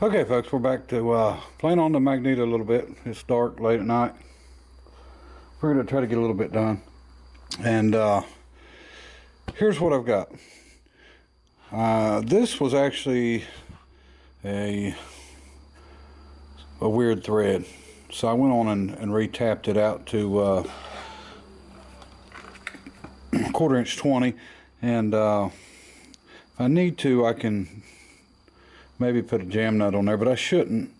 Okay folks, we're back to playing on the magneto a little bit. It's dark, late at night. We're going to try to get a little bit done. And here's what I've got. This was actually a weird thread. So I went on and re-tapped it out to 1/4 inch 20. And if I need to, I can maybe put a jam nut on there, but I shouldn't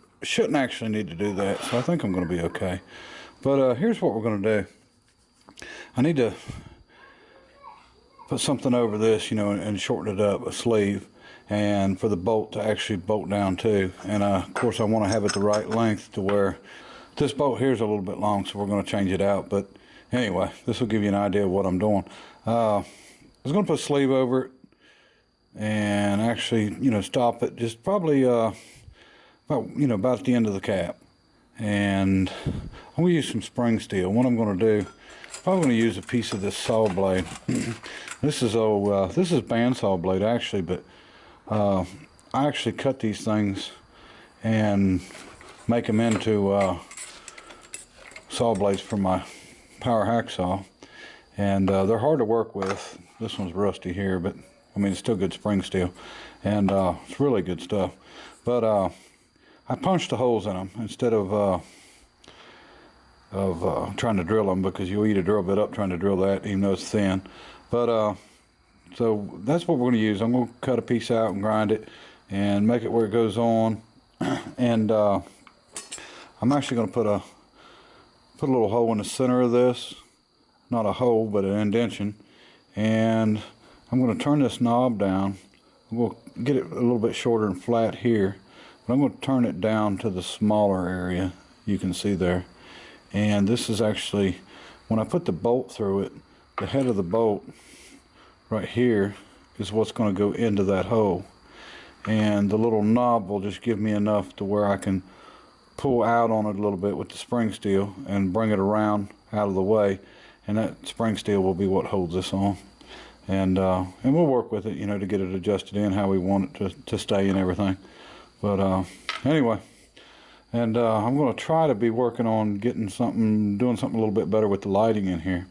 actually need to do that, so I think I'm going to be okay. But here's what we're going to do. I need to put something over this, and shorten it up, a sleeve, and for the bolt to actually bolt down too. And of course I want to have it the right length to where this bolt here is a little bit long, so we're going to change it out. But anyway, this will give you an idea of what I'm doing. I was going to put a sleeve over it and actually, stop it just probably about at the end of the cap. And I'm going to use some spring steel. What I'm going to do, I'm going to use a piece of this saw blade. This is bandsaw blade actually, but I actually cut these things and make them into saw blades for my power hacksaw, and they're hard to work with. This one's rusty here, but I mean, it's still good spring steel, and it's really good stuff. But I punched the holes in them instead of trying to drill them, because you'll eat a drill bit up trying to drill that, even though it's thin. But so that's what we're going to use. I'm going to cut a piece out and grind it and make it where it goes on. And I'm actually going to put a little hole in the center of this, not a hole, but an indention. And I'm going to turn this knob down. We'll get it a little bit shorter and flat here, but I'm going to turn it down to the smaller area you can see there. And this is actually, when I put the bolt through it, the head of the bolt right here is what's going to go into that hole. And the little knob will just give me enough to where I can pull out on it a little bit with the spring steel and bring it around out of the way. And that spring steel will be what holds this on. And we'll work with it, to get it adjusted in how we want it to stay and everything. But anyway, and I'm going to try to be working on doing something a little bit better with the lighting in here,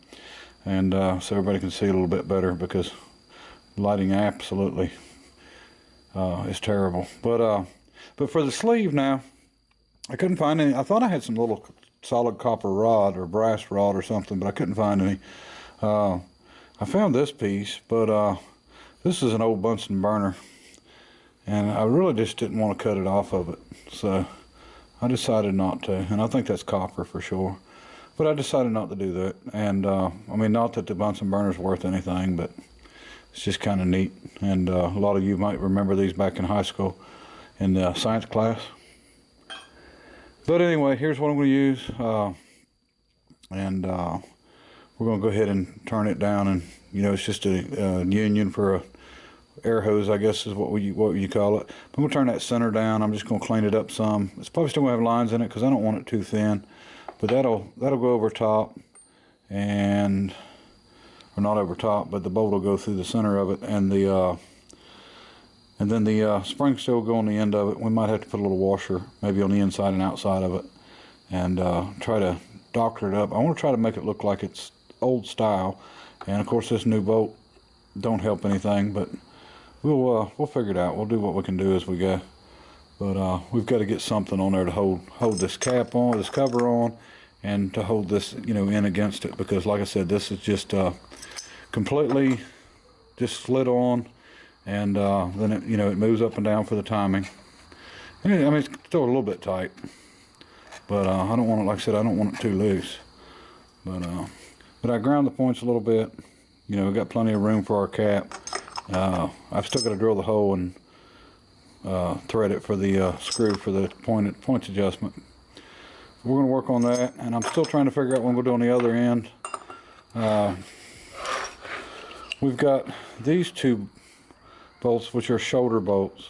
and so everybody can see a little bit better, because lighting absolutely is terrible. But for the sleeve now, I couldn't find any. I thought I had some little solid copper rod or brass rod or something, but I couldn't find any. I found this piece, but this is an old Bunsen burner, and I really just didn't want to cut it off of it, so I decided not to. And I think that's copper for sure, but I decided not to do that. And I mean, not that the Bunsen burner's worth anything, but it's just kind of neat. And a lot of you might remember these back in high school in the science class. But anyway, here's what I'm going to use, we're going to go ahead and turn it down, and it's just a union for a air hose, I guess is what you call it. I'm going to turn that center down. I'm just going to clean it up some. It's probably still going to have lines in it because I don't want it too thin, but that'll go over top, or not over top, but the bolt will go through the center of it, and then the spring steel will go on the end of it. We might have to put a little washer maybe on the inside and outside of it, and try to doctor it up. I want to try to make it look like it's old style, and of course this new bolt don't help anything, but we'll figure it out. We'll do what we can do as we go. But we've got to get something on there to hold this cap on, this cover on, and to hold this in against it, because like I said, this is just completely just slid on, and then it it moves up and down for the timing. And I mean, it's still a little bit tight, but I don't want it, like I said, I don't want it too loose. But I ground the points a little bit. We've got plenty of room for our cap. I've still got to drill the hole and thread it for the screw for the points adjustment. We're going to work on that, and I'm still trying to figure out what we'll do on the other end. We've got these two bolts, which are shoulder bolts.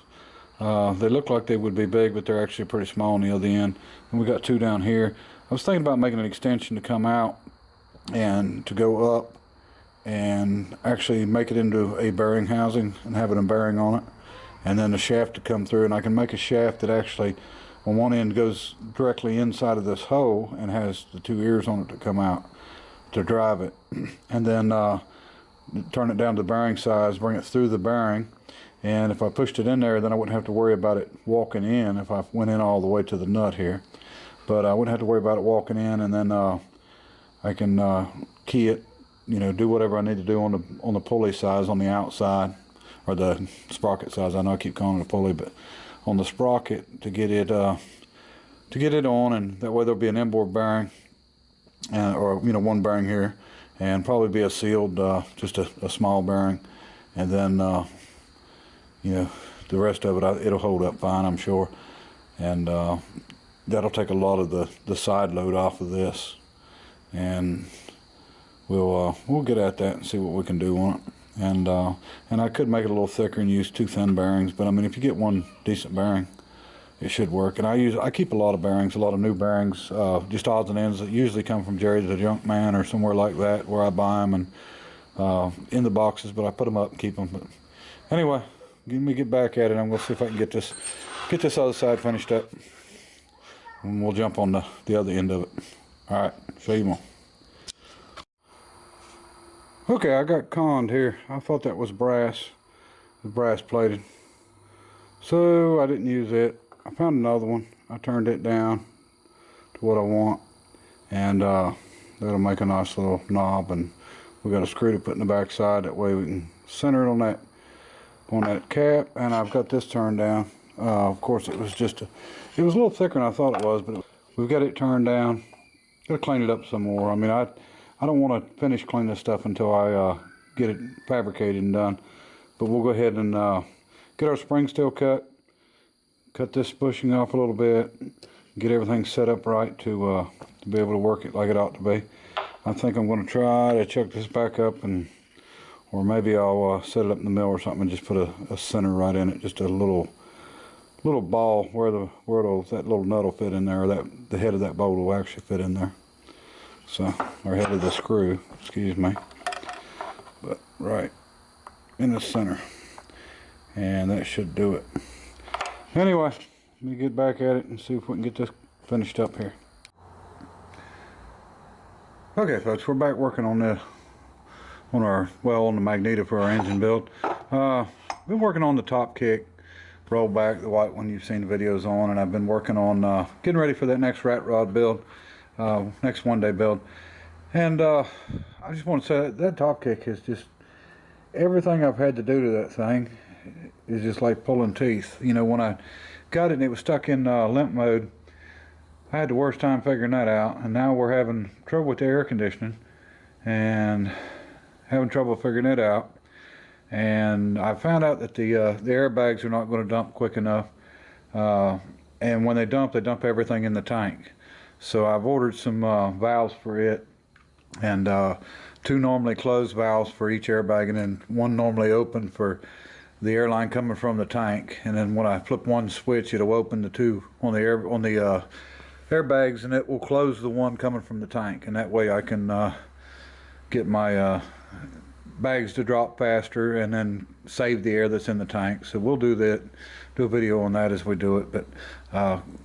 They look like they would be big, but they're actually pretty small on the other end. And we got two down here. I was thinking about making an extension to come out and to go up and actually make it into a bearing housing and have it a bearing on it. and then the shaft to come through, and I can make a shaft that actually on one end goes directly inside of this hole and has the two ears on it to come out to drive it, and then turn it down to the bearing size, bring it through the bearing, and if I pushed it in there, then I wouldn't have to worry about it walking in if I went in all the way to the nut here. But I wouldn't have to worry about it walking in, and then I can key it, you know, do whatever I need to do on the pulley size on the outside, or the sprocket size. I know I keep calling it a pulley, but on the sprocket to get it on, and that way there'll be an inboard bearing, or you know, one bearing here, and probably be a sealed, just a small bearing, and then you know, the rest of it it'll hold up fine, I'm sure, and that'll take a lot of the side load off of this, and we'll get at that and see what we can do on it. And I could make it a little thicker and use 2 thin bearings, but I mean, if you get one decent bearing, it should work. And I keep a lot of bearings, a lot of new bearings, just odds and ends that usually come from Jerry's the Junk Man or somewhere like that, where I buy them, and in the boxes, but I put them up and keep them. But anyway, let me get back at it. I'm gonna see if I can get this other side finished up, and we'll jump on the other end of it. All right, show you more. Okay, I got conned here. I thought that was brass, the brass plated, so I didn't use it. I found another one. I turned it down to what I want, and that'll make a nice little knob, and we got a screw to put in the back side. That way we can center it on that cap. And I've got this turned down. Of course, it was a little thicker than I thought it was, but we've got it turned down. Gotta clean it up some more. I mean, I don't want to finish cleaning this stuff until I get it fabricated and done. But we'll go ahead and get our spring steel cut this bushing off a little bit, get everything set up right to be able to work it like it ought to be. I think I'm going to try to chuck this back up, or maybe I'll set it up in the mill or something and just put a center right in it, just a little ball where that little nut will fit in there, or the head of that bolt will actually fit in there. So, or head of the screw, excuse me, but right in the center, and that should do it. Anyway, let me get back at it and see if we can get this finished up here. Okay, folks, we're back working on the magneto for our engine build. Been working on the top kick, rollback, the white one you've seen the videos on, and I've been working on getting ready for that next rat rod build. Next one-day build, and I just want to say that top kick is just, everything I've had to do to that thing is just like pulling teeth. You know, when I got it and it was stuck in limp mode, I had the worst time figuring that out, and now we're having trouble with the air conditioning and having trouble figuring it out. And I found out that the airbags are not going to dump quick enough, and when they dump everything in the tank. So I've ordered some valves for it, and 2 normally closed valves for each airbag, and then 1 normally open for the airline coming from the tank. And then when I flip one switch, it'll open the 2 on the airbags, and it will close the 1 coming from the tank. And that way I can get my bags to drop faster and then save the air that's in the tank. So we'll do that, do a video on that as we do it. But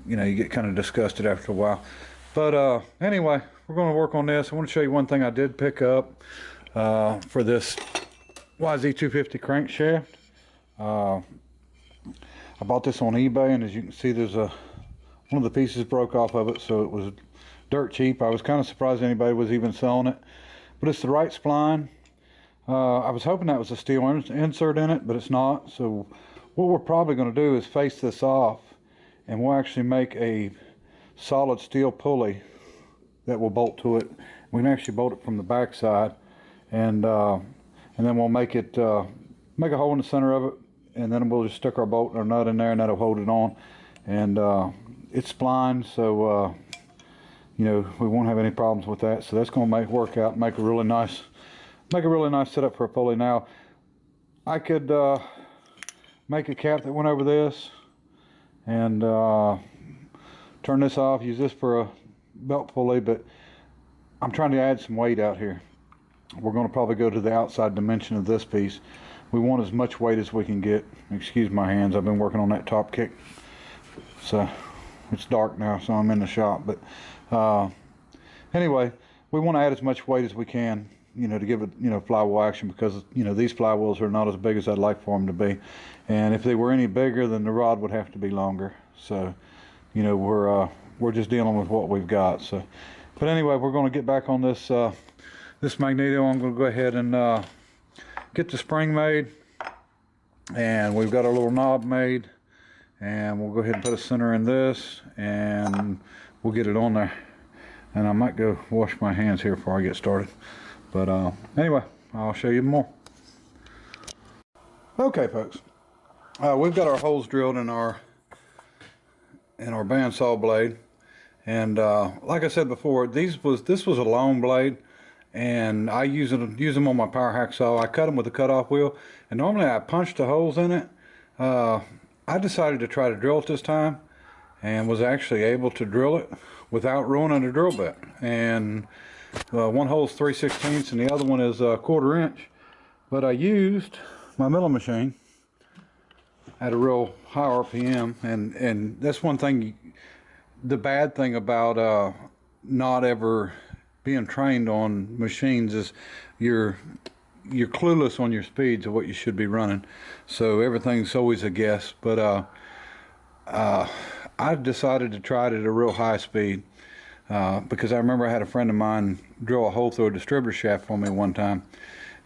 you know, you get kind of disgusted after a while. But anyway, we're going to work on this. I want to show you one thing I did pick up for this YZ250 crankshaft. I bought this on eBay, and as you can see, there's one of the pieces broke off of it, so it was dirt cheap. I was kind of surprised anybody was even selling it, but it's the right spline. I was hoping that was a steel insert in it, but it's not. So what we're probably going to do is face this off, and we'll actually make a solid steel pulley that will bolt to it. We can actually bolt it from the back side, and then we'll make a hole in the center of it, and then we'll just stick our bolt and our nut in there, and that'll hold it on. And it's splined, so you know, we won't have any problems with that. So that's going to work out, make a really nice setup for a pulley. Now I could make a cap that went over this, and turn this off, use this for a belt pulley, but I'm trying to add some weight out here. We're going to probably go to the outside dimension of this piece, we want as much weight as we can get. Excuse my hands, I've been working on that top kick. So it's dark now, so I'm in the shop, but anyway, we want to add as much weight as we can, you know, to give it, you know, flywheel action, because, you know, these flywheels are not as big as I'd like for them to be, and if they were any bigger, then the rod would have to be longer. So, you know, we're just dealing with what we've got. So, but anyway, we're going to get back on this this magneto. I'm going to go ahead and get the spring made, and we've got our little knob made, and we'll go ahead and put a center in this, and we'll get it on there. And I might go wash my hands here before I get started, but anyway, I'll show you more. Okay, folks, we've got our holes drilled in our bandsaw blade, and like I said before, this was a long blade, and I use them on my power hacksaw. I cut them with a cutoff wheel, and normally I punch the holes in it. I decided to try to drill it this time, and was actually able to drill it without ruining the drill bit. And one hole's 3/16 and the other one is a 1/4 inch. But I used my milling machine at a real high RPM, and that's one thing. The bad thing about not ever being trained on machines is you're clueless on your speeds of what you should be running. So everything's always a guess. But I decided to try it at a real high speed because I remember I had a friend of mine drill a hole through a distributor shaft for me one time,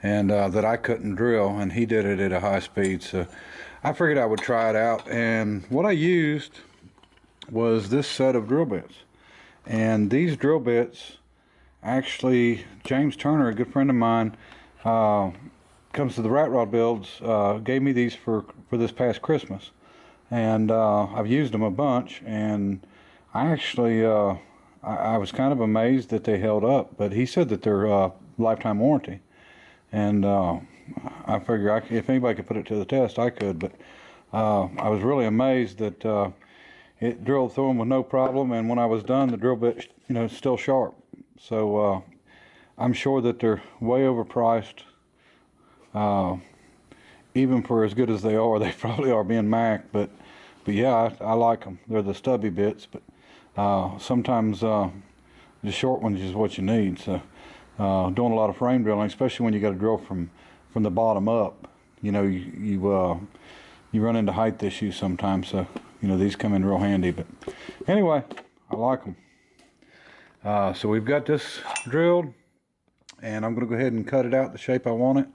and that I couldn't drill, and he did it at a high speed. So I figured I would try it out, and what I used was this set of drill bits. And these drill bits, actually, James Turner, a good friend of mine, comes to the rat rod builds, gave me these for this past Christmas. And I've used them a bunch, and I actually I was kind of amazed that they held up, but he said that they're lifetime warranty, and I figure if anybody could put it to the test, I could. But I was really amazed that it drilled through them with no problem, and when I was done, the drill bit, you know, is still sharp. So I'm sure that they're way overpriced. Even for as good as they probably are being Mac, but yeah, I like them. They're the stubby bits, but sometimes the short ones is what you need. So doing a lot of frame drilling, especially when you got to drill from the bottom up, you know, you run into height issues sometimes. So, you know, these come in real handy. But anyway, I like them. So we've got this drilled, and I'm going to go ahead and cut it out the shape I want it.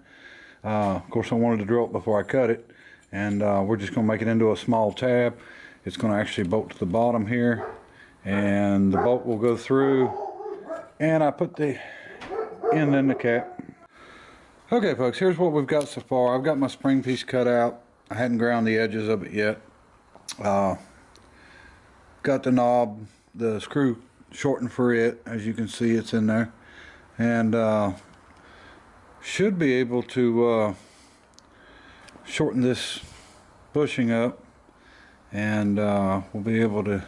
Of course, I wanted to drill it before I cut it, and we're just going to make it into a small tab. It's going to actually bolt to the bottom here, and the bolt will go through, and I put the end in the cap. Okay, folks, here's what we've got so far. I've got my spring piece cut out. I hadn't ground the edges of it yet. Got the knob, the screw shortened for it. As you can see, it's in there, and should be able to shorten this bushing up, and we'll be able to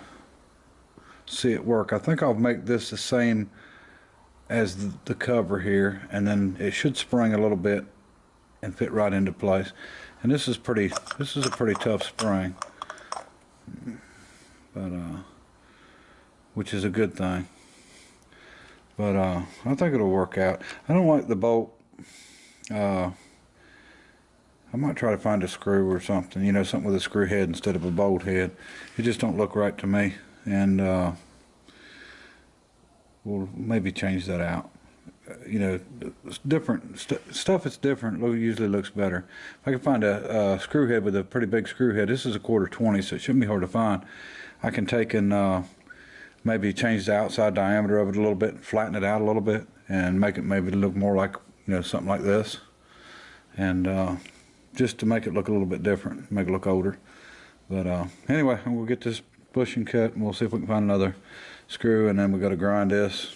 see it work. I think I'll make this the same as the cover here, and then it should spring a little bit and fit right into place. And this is a pretty tough spring, but which is a good thing. But I think it'll work out. I don't like the bolt. I might try to find a screw or something, you know, something with a screw head instead of a bolt head. It just don't look right to me, and we'll maybe change that out. You know, different stuff that's different usually looks better. If I can find a screw head with a pretty big screw head, this is a 1/4 20, so it shouldn't be hard to find. I can take and maybe change the outside diameter of it a little bit, flatten it out a little bit, and make it maybe look more like, you know, something like this, and just to make it look a little bit different, make it look older. But anyway, we'll get this bushing cut, and we'll see if we can find another screw, and then we got to grind this,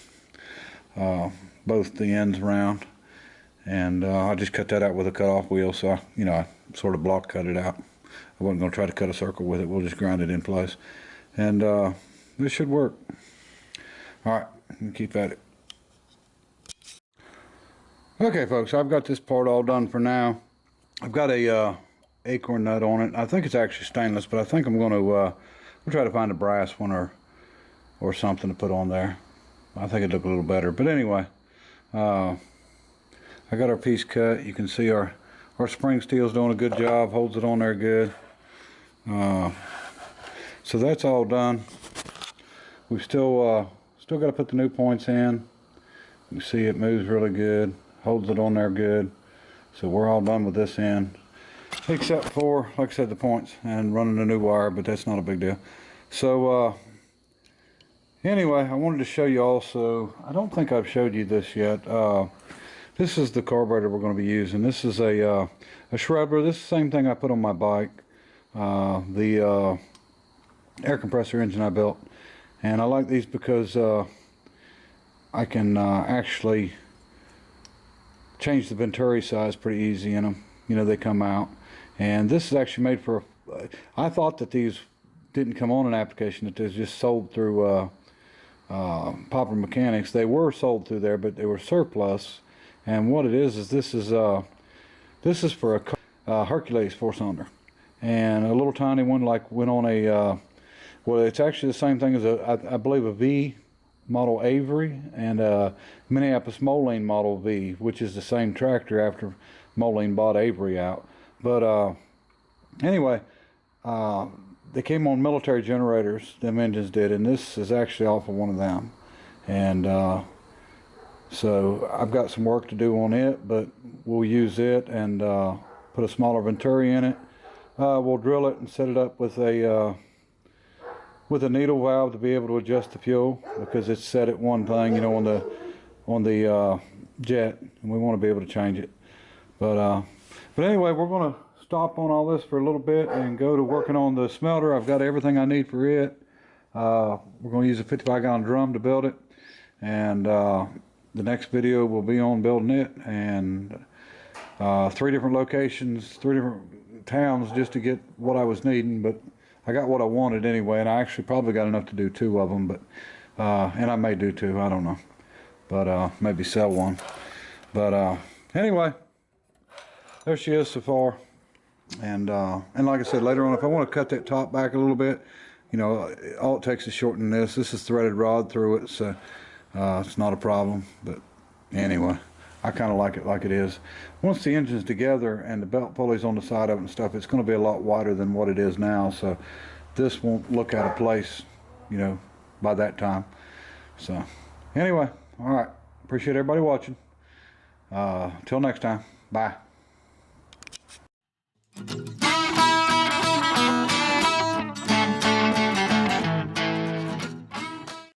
both the ends round, and I just cut that out with a cut-off wheel. So I sort of block cut it out. I wasn't going to try to cut a circle with it. We'll just grind it in place, and this should work. All right, keep at it. Okay, folks, I've got this part all done for now. I've got a acorn nut on it. I think it's actually stainless, but I think I'm going to we'll try to find a brass one or something to put on there. I think it'd look a little better. But anyway, I got our piece cut. You can see our spring steel's doing a good job, holds it on there good. So that's all done. We've still got to put the new points in. You see it moves really good, holds it on there good. So we're all done with this end, except for, like I said, the points and running a new wire, but that's not a big deal. So anyway, I wanted to show you also, I don't think I've showed you this yet. This is the carburetor we're going to be using. This is a shrubber. This is the same thing I put on my bike. The air compressor engine I built. And I like these because I can actually change the venturi size pretty easy in them. You know, they come out. And this is actually made for, I thought that these didn't come on an application, that they're just sold through Popper Mechanics. They were sold through there, but they were surplus. And what it is this is for a Hercules 4-cylinder. And a little tiny one like went on a, well, it's actually the same thing as I believe a V model Avery and a Minneapolis Moline model V, which is the same tractor after Moline bought Avery out. But anyway, they came on military generators, them engines did, and this is actually off of one of them. And so I've got some work to do on it, but we'll use it and put a smaller venturi in it. We'll drill it and set it up with a needle valve to be able to adjust the fuel, because it's set at one thing, you know, on the jet, and we want to be able to change it. But anyway, we're going to stop on all this for a little bit and go to working on the smelter. I've got everything I need for it. We're going to use a 55-gallon drum to build it, and the next video will be on building it, and 3 different locations, 3 different towns just to get what I was needing, but I got what I wanted anyway, and I actually probably got enough to do 2 of them, but and I may do 2, I don't know, but maybe sell one. But anyway, there she is so far, and like I said, later on, if I want to cut that top back a little bit, you know, all it takes is shorten this. This is threaded rod through it, so it's not a problem. But anyway, I kind of like it like it is. Once the engine's together and the belt pulleys on the side of it and stuff, it's going to be a lot wider than what it is now, so this won't look out of place, you know, by that time. So anyway, all right, appreciate everybody watching. Till next time, bye.